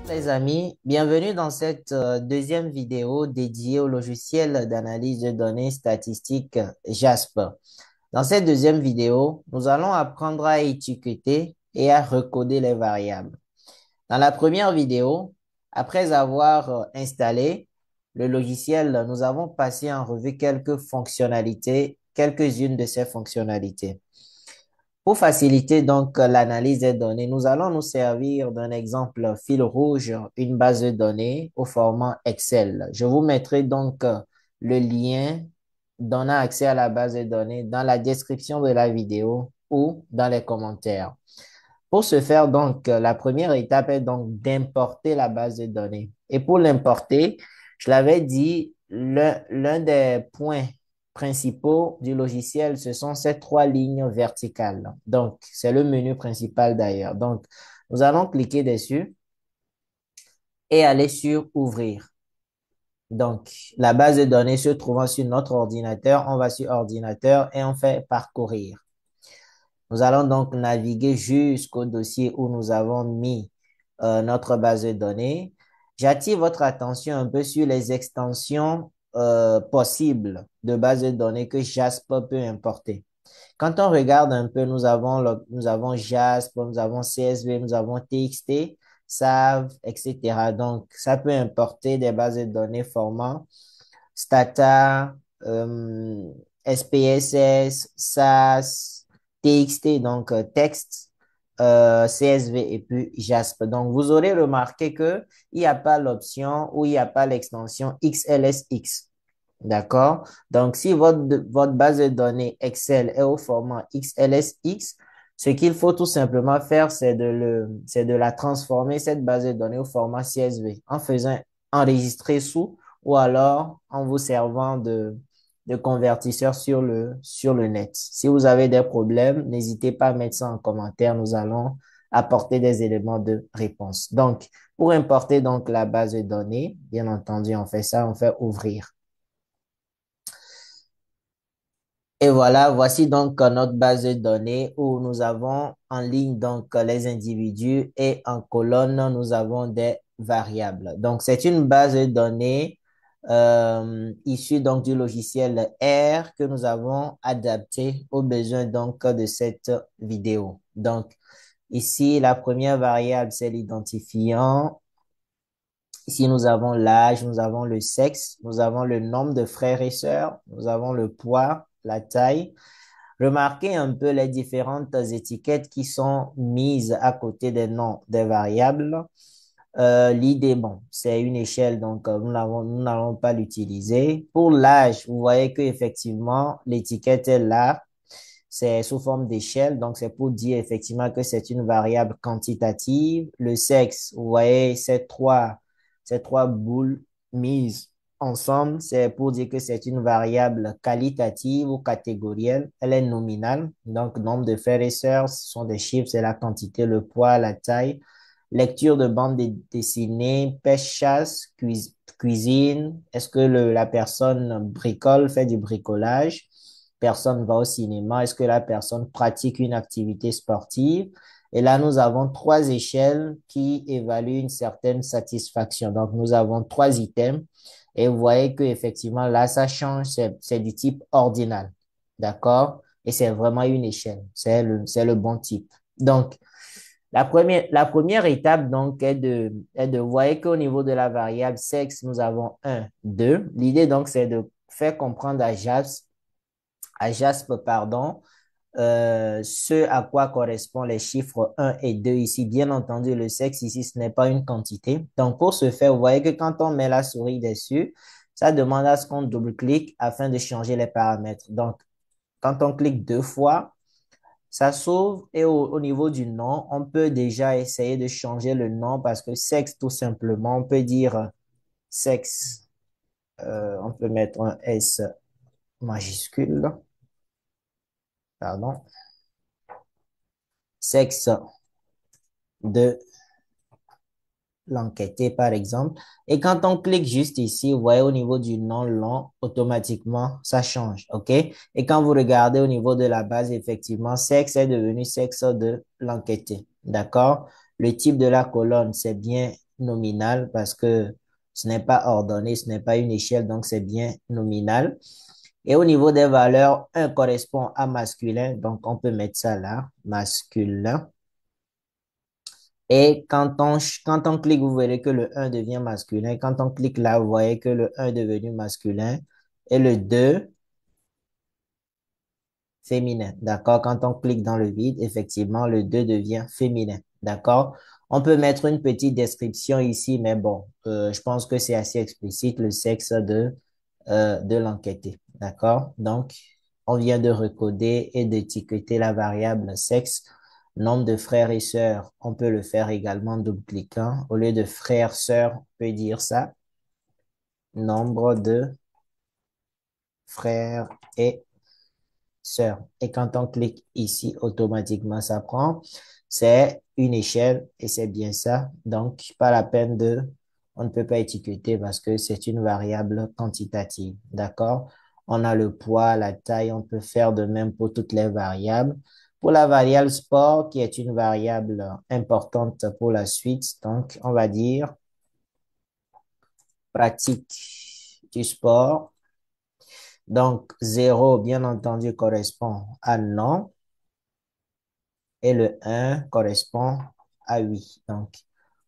Les amis, bienvenue dans cette deuxième vidéo dédiée au logiciel d'analyse de données statistiques Jasper. Dans cette deuxième vidéo, nous allons apprendre à étiqueter et à recoder les variables. Dans la première vidéo, après avoir installé le logiciel, nous avons passé en revue quelques fonctionnalités, quelques-unes de ces fonctionnalités. Pour faciliter donc l'analyse des données, nous allons nous servir d'un exemple fil rouge, une base de données au format Excel. Je vous mettrai donc le lien donnant accès à la base de données dans la description de la vidéo ou dans les commentaires. Pour ce faire, donc, la première étape est donc d'importer la base de données. Et pour l'importer, je l'avais dit, l'un des points principaux du logiciel, ce sont ces trois lignes verticales. Donc, c'est le menu principal d'ailleurs. Donc, nous allons cliquer dessus et aller sur Ouvrir. Donc, la base de données se trouvant sur notre ordinateur, on va sur Ordinateur et on fait Parcourir. Nous allons donc naviguer jusqu'au dossier où nous avons mis notre base de données. J'attire votre attention un peu sur les extensions possibles de base de données que Jasper peut importer. Quand on regarde un peu, nous avons Jasper, nous avons CSV, nous avons TXT, SAV, etc. Donc, ça peut importer des bases de données format Stata, SPSS, SAS, TXT, donc texte, CSV et puis JASP. Donc, vous aurez remarqué que il n'y a pas l'option ou il n'y a pas l'extension XLSX. D'accord? Donc, si votre base de données Excel est au format XLSX, ce qu'il faut tout simplement faire, c'est de la transformer, cette base de données, au format CSV en faisant enregistrer sous ou alors en vous servant de convertisseur sur le net. Si vous avez des problèmes, n'hésitez pas à mettre ça en commentaire. Nous allons apporter des éléments de réponse. Donc, pour importer donc la base de données, bien entendu, on fait ça, on fait ouvrir. Et voilà, voici donc notre base de données où nous avons en ligne donc les individus et en colonne, nous avons des variables. Donc, c'est une base de données issue donc du logiciel R que nous avons adapté aux besoins donc de cette vidéo. Donc, ici, la première variable, c'est l'identifiant. Ici, nous avons l'âge, nous avons le sexe, nous avons le nombre de frères et sœurs, nous avons le poids, la taille. Remarquez un peu les différentes étiquettes qui sont mises à côté des noms des variables. L'idée, bon, c'est une échelle, donc nous n'allons pas l'utiliser. Pour l'âge, vous voyez que effectivement l'étiquette est là. C'est sous forme d'échelle, donc c'est pour dire effectivement que c'est une variable quantitative. Le sexe, vous voyez ces trois boules mises ensemble, c'est pour dire que c'est une variable qualitative ou catégorielle. Elle est nominale, donc nombre de frères et sœurs, ce sont des chiffres, c'est la quantité, le poids, la taille. Lecture de bande dessinée, pêche-chasse, cuisine. Est-ce que la personne bricole, fait du bricolage? Personne va au cinéma? Est-ce que la personne pratique une activité sportive? Et là, nous avons trois échelles qui évaluent une certaine satisfaction. Donc, nous avons trois items et vous voyez que effectivement là, ça change, c'est du type ordinal. D'accord? Et c'est vraiment une échelle. C'est le bon type. Donc, la première étape, donc, vous voyez qu'au niveau de la variable sexe, nous avons un 2. L'idée, donc, c'est de faire comprendre à Jasper, pardon, ce à quoi correspondent les chiffres un et 2 ici. Bien entendu, le sexe ici, ce n'est pas une quantité. Donc, pour ce faire, vous voyez que quand on met la souris dessus, ça demande à ce qu'on double-clique afin de changer les paramètres. Donc, quand on clique deux fois, ça s'ouvre et au niveau du nom, on peut déjà essayer de changer le nom parce que sexe, tout simplement, on peut dire sexe, on peut mettre un S majuscule, pardon, sexe de l'enquêté, par exemple. Et quand on clique juste ici, vous voyez au niveau du nom long, automatiquement, ça change, OK? Et quand vous regardez au niveau de la base, effectivement, sexe est devenu sexe de l'enquêté, d'accord? Le type de la colonne, c'est bien nominal parce que ce n'est pas ordonné, ce n'est pas une échelle, donc c'est bien nominal. Et au niveau des valeurs, un correspond à masculin, donc on peut mettre ça là, masculin. Et quand on clique, vous verrez que le un devient masculin. Quand on clique là, vous voyez que le un est devenu masculin et le 2 féminin. D'accord? Quand on clique dans le vide, effectivement, le 2 devient féminin. D'accord? On peut mettre une petite description ici, mais bon, je pense que c'est assez explicite, le sexe de l'enquêté. D'accord? Donc, on vient de recoder et d'étiqueter la variable sexe. Nombre de frères et sœurs, on peut le faire également en double-cliquant. Au lieu de frères, sœurs, on peut dire ça. Nombre de frères et sœur. Et quand on clique ici, automatiquement, ça prend. C'est une échelle et c'est bien ça. Donc, pas la peine on ne peut pas étiqueter parce que c'est une variable quantitative. D'accord? On a le poids, la taille, on peut faire de même pour toutes les variables. Pour la variable sport, qui est une variable importante pour la suite, donc on va dire pratique du sport. Donc, 0, bien entendu, correspond à non. Et le un correspond à 8. Donc,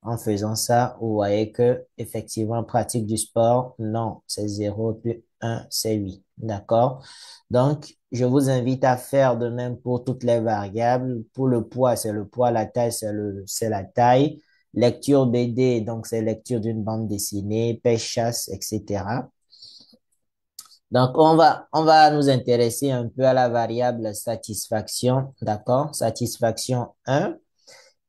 en faisant ça, vous voyez que effectivement, pratique du sport, non, c'est 0 plus un c'est 8. D'accord? Donc, je vous invite à faire de même pour toutes les variables. Pour le poids, c'est le poids, la taille, c'est la taille. Lecture BD, donc c'est lecture d'une bande dessinée, pêche, chasse, etc. Donc, on va nous intéresser un peu à la variable satisfaction, d'accord? Satisfaction un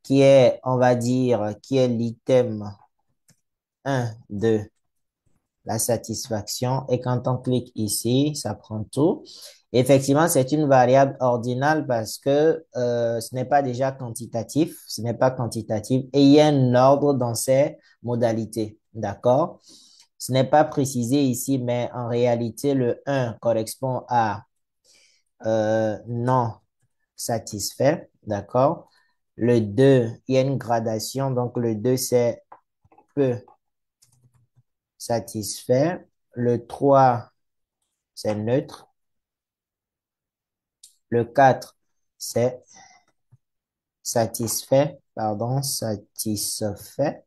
qui est, on va dire, qui est l'item un de la satisfaction. Et quand on clique ici, ça prend tout. Effectivement, c'est une variable ordinale parce que ce n'est pas déjà quantitatif, ce n'est pas quantitatif et il y a un ordre dans ces modalités, d'accord? Ce n'est pas précisé ici, mais en réalité, le un correspond à non satisfait, d'accord? Le 2 il y a une gradation, donc le 2 c'est peu satisfait. Le 3 c'est neutre. Le 4 c'est satisfait, pardon, satisfait.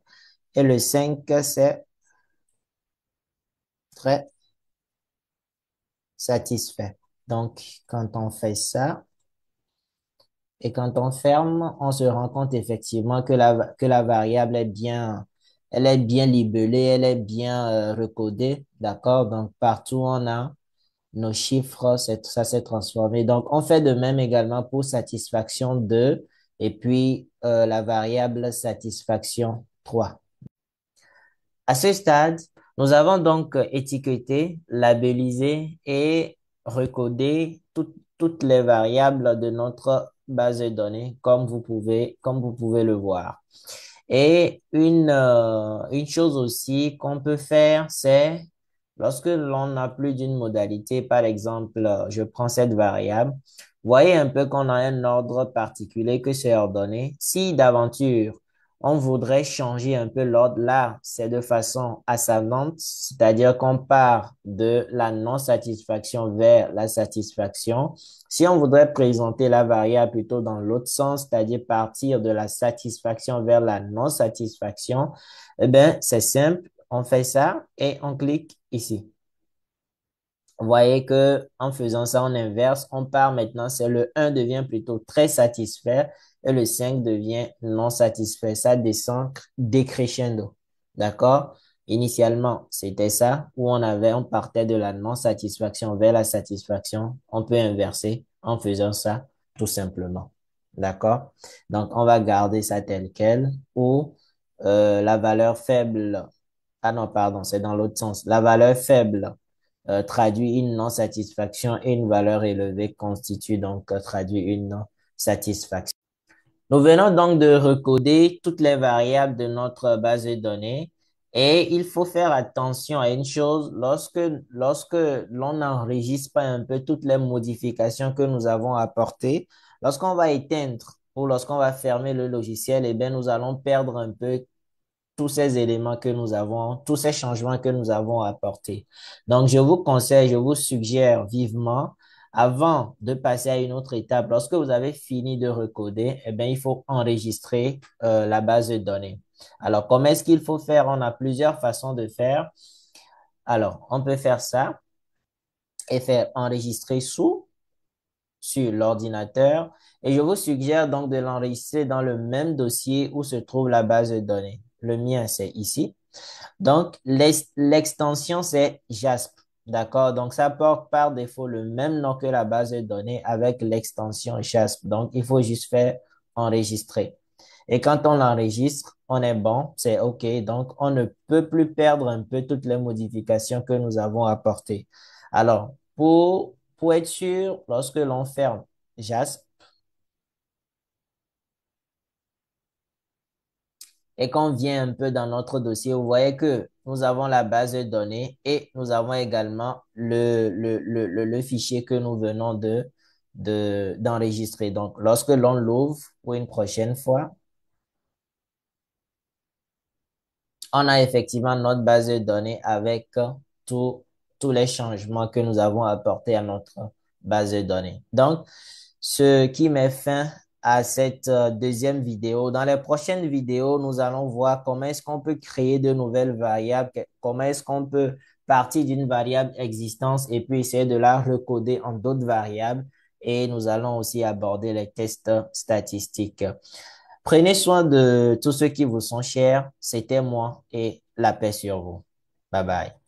Et le 5 c'est très satisfait. Donc, quand on fait ça, et quand on ferme, on se rend compte effectivement que la variable elle est bien libellée, elle est bien recodée, d'accord? Donc, partout où on a nos chiffres, ça s'est transformé. Donc, on fait de même également pour satisfaction 2 et puis la variable satisfaction 3. À ce stade, nous avons donc étiqueté, labellisé et recodé toutes les variables de notre base de données, comme vous pouvez le voir. Et une chose aussi qu'on peut faire, c'est lorsque l'on n'a plus d'une modalité, par exemple, je prends cette variable, voyez un peu qu'on a un ordre particulier que c'est ordonné. Si d'aventure, on voudrait changer un peu l'ordre, là, c'est de façon ascendante, c'est-à-dire qu'on part de la non-satisfaction vers la satisfaction. Si on voudrait présenter la variable plutôt dans l'autre sens, c'est-à-dire partir de la satisfaction vers la non-satisfaction, eh bien, c'est simple. On fait ça et on clique ici. Vous voyez que en faisant ça, on inverse. On part maintenant, c'est le un devient plutôt très satisfait et le 5 devient non satisfait. Ça descend décrescendo. D'accord? Initialement, c'était ça où on partait de la non-satisfaction vers la satisfaction. On peut inverser en faisant ça tout simplement. D'accord? Donc, on va garder ça tel quel ou la valeur faible. Ah non, pardon, c'est dans l'autre sens. La valeur faible traduit une non-satisfaction et une valeur élevée constitue donc traduit une non-satisfaction. Nous venons donc de recoder toutes les variables de notre base de données et il faut faire attention à une chose lorsque l'on n'enregistre pas un peu toutes les modifications que nous avons apportées, lorsqu'on va éteindre ou lorsqu'on va fermer le logiciel, eh bien, nous allons perdre un peu tous ces éléments que nous avons, tous ces changements que nous avons apportés. Donc, je vous conseille, je vous suggère vivement, avant de passer à une autre étape, lorsque vous avez fini de recoder, eh bien, il faut enregistrer la base de données. Alors, comment est-ce qu'il faut faire? On a plusieurs façons de faire. Alors, on peut faire ça et faire enregistrer sur l'ordinateur. Et je vous suggère donc de l'enregistrer dans le même dossier où se trouve la base de données. Le mien, c'est ici. Donc, l'extension, c'est JASP. D'accord? Donc, ça porte par défaut le même nom que la base de données avec l'extension JASP. Donc, il faut juste faire enregistrer. Et quand on l'enregistre, on est bon, c'est OK. Donc, on ne peut plus perdre un peu toutes les modifications que nous avons apportées. Alors, pour être sûr, lorsque l'on ferme JASP, et qu'on vient un peu dans notre dossier, vous voyez que nous avons la base de données et nous avons également le fichier que nous venons d'enregistrer. Donc, lorsque l'on l'ouvre pour une prochaine fois, on a effectivement notre base de données avec tous tous les changements que nous avons apportés à notre base de données. Donc, ce qui met fin à cette deuxième vidéo. Dans les prochaines vidéos, nous allons voir comment est-ce qu'on peut créer de nouvelles variables, comment est-ce qu'on peut partir d'une variable existence et puis essayer de la recoder en d'autres variables. Et nous allons aussi aborder les tests statistiques. Prenez soin de tous ceux qui vous sont chers. C'était moi et la paix sur vous. Bye bye.